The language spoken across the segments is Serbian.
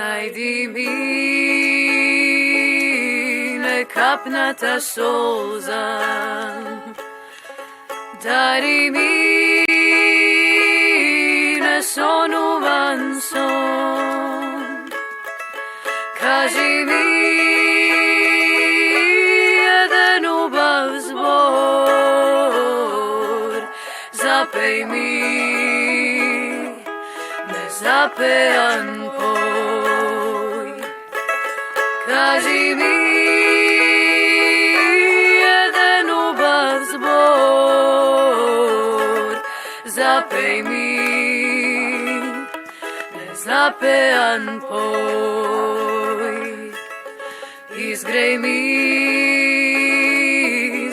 Najdi mi nekapnata solza, dari mi nesonuvan son, kaži mi jedan ubav zbor, zapej mi nezapejan poj, kaži mi jedan ubav zbor, zapej mi nezapejan poj, izgrej mi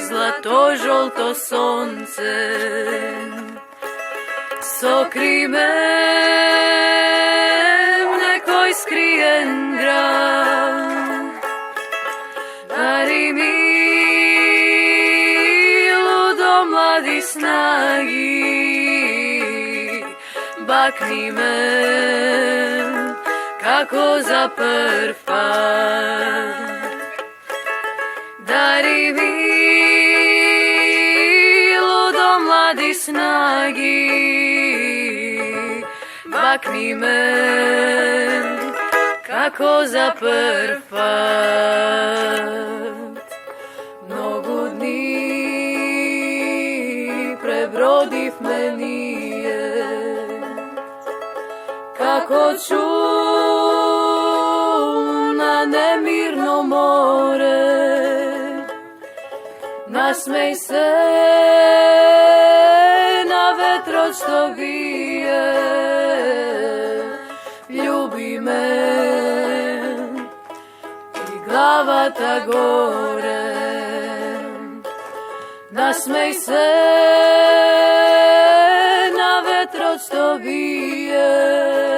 zlato-žolto sonce, sokri me nekoj skrijen grad, dari mi ludo mladi snagi, bakni me kako za prfat, dari mi ludo mladi snagi, bakni me kako za prfat. Mnogo dni prebrodiv me nije, kako čum na nemirno more, nasmej se na vetro što bije, ljubi me i glava ta gore, nasmej se na vetro što bije,